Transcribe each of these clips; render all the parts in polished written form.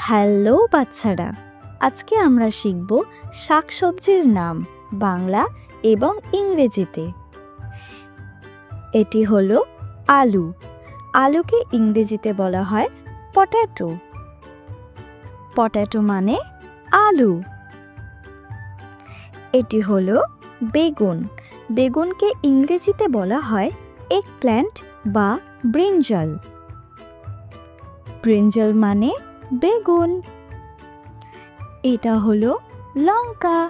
Hello বাচ্চারা, আজকে আমরা শিখব শাকসবজির নাম বাংলা এবং ইংরেজিতে। এটি হলো আলু। আলুকে ইংরেজিতে বলা হয় পটেটো। পটেটো মানে আলু। এটি হলো বেগুন। বেগুনকে ইংরেজিতে বলা হয় এগপ্ল্যান্ট বা ব্রিঞ্জাল। ব্রিঞ্জাল মানে বেগুন। এটা হলো লঙ্কা।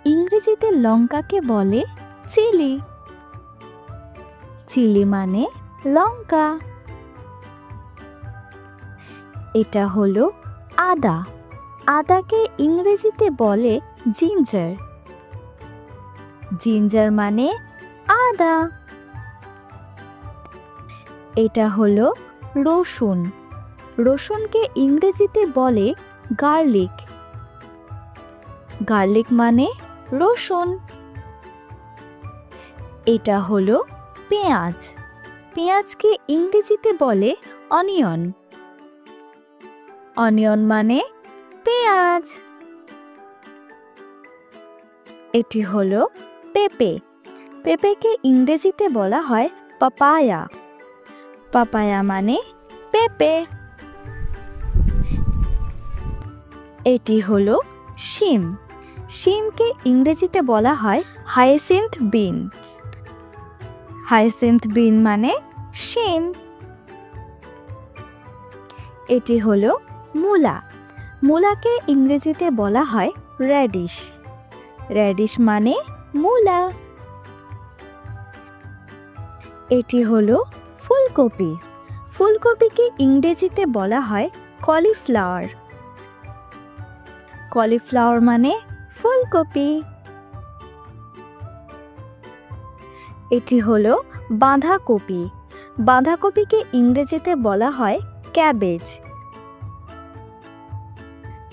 ইংরেজিতে লঙ্কাকে বলে চিলি। চিলি মানে লঙ্কা। এটা হলো আদা। আদাকে ইংরেজিতে বলে জিঞ্জার। জিঞ্জার মানে আদা। এটা হলো রসুন। রসুনকে ইংরেজিতে বলে গার্লিক। গার্লিক মানে রসুন। এটা হলো পেঁয়াজ। পেঁয়াজকে ইংরেজিতে বলে অনিয়ন। অনিয়ন মানে পেঁয়াজ। এটি হলো পেঁপে। পেঁপেকে ইংরেজিতে বলা হয় পাপায়া। পাপায়া মানে পেঁপে। এটি হলো শিম। শিমকে ইংরেজিতে বলা হয় হায়াসিন্থ বিন। হায়াসিন্থ বিন মানে শিম। এটি হলো মূলা। মূলাকে ইংরেজিতে বলা হয় রেডিশ। রেডিশ মানে মূলা। এটি হলো ফুলকপি। ফুলকপিকে ইংরেজিতে বলা হয় কলিফ্লাওয়ার। কলিফ্লাওয়ার মানে ফুলকপি। এটি হলো বাঁধাকপি। বাঁধাকপিকে ইংরেজিতে বলা হয় ক্যাবেজ।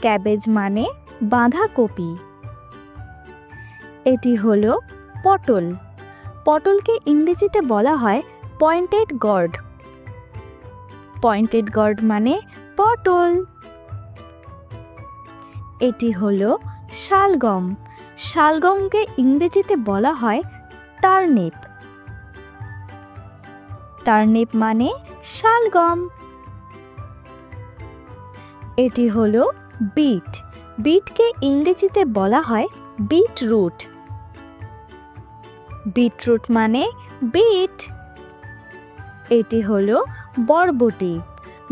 ক্যাবেজ মানে বাঁধাকপি। এটি হলো পটল। পটলকে ইংরেজিতে বলা হয় পয়েন্টেড গর্ড। পয়েন্টেড গর্ড মানে পটল। এটি হলো শালগম। শালগমকে ইংরেজিতে বলা হয় টার্নিপ। টার্নিপ মানে শালগম। এটি হলো বিট। বিটকে ইংরেজিতে বলা হয় বিটরুট। বিটরুট মানে বিট। এটি হলো বরবটি।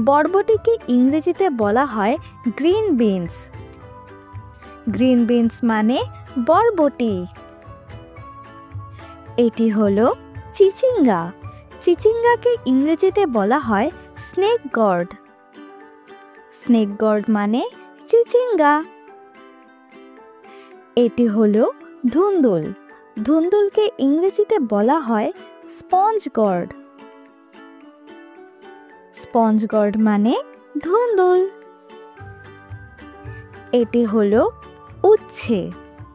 বরবটিকে ইংরেজিতে বলা হয় গ্রিন বিনস। গ্রিন বিনস মানে বরবটি। এটি হলো চিচিঙ্গা। চিচিঙ্গাকে ইংরেজিতে বলা হয় স্নেক গর্ড। স্নেক গর্ড মানে চিচিঙ্গা। এটি হলো ধুন্দুল। ধুন্দুলকে ইংরেজিতে বলা হয় স্পঞ্জ গর্ড। স্পঞ্জ গর্ড মানে ধুন্দুল। এটি হলো উচ্ছে।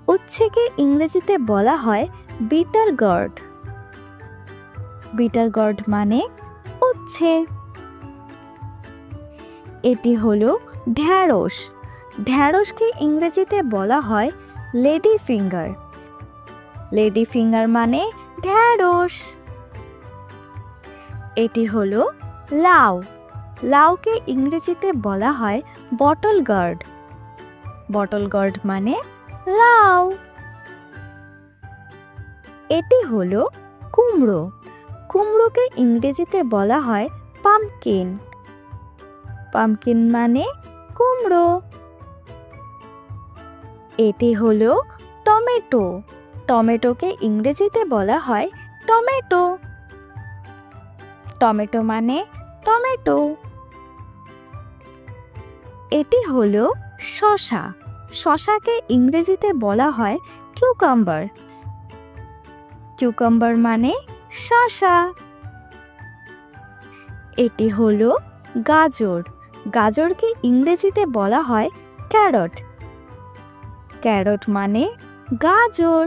উচ্ছেকে ইংরেজিতে বলা হয় বিটার গর্ড। বিটার গর্ড মানে উচ্ছে। এটি হলো ঢ্যাঁড়স। ঢ্যাঁড়সকে ইংরেজিতে বলা হয় লেডি ফিঙ্গার। লেডি ফিঙ্গার মানে ঢ্যাঁড়স। এটি হলো লাউ। লাউকে ইংরেজিতে বলা হয় বটল গার্ড। বটল গার্ড মানে লাউ। এটি হলো কুমড়ো। কুমড়োকে ইংরেজিতে বলা হয় পাম্পকিন। পাম্পকিন মানে কুমড়ো। এটি হলো টমেটো। টমেটোকে ইংরেজিতে বলা হয় টমেটো। টমেটো মানে টমেটো। এটি হলো শসা। শসাকে ইংরেজিতে বলা হয় কিউকাম্বার। কিউকাম্বার মানে শসা। এটি হলো গাজর। গাজরকে ইংরেজিতে বলা হয় ক্যারট। ক্যারট মানে গাজর।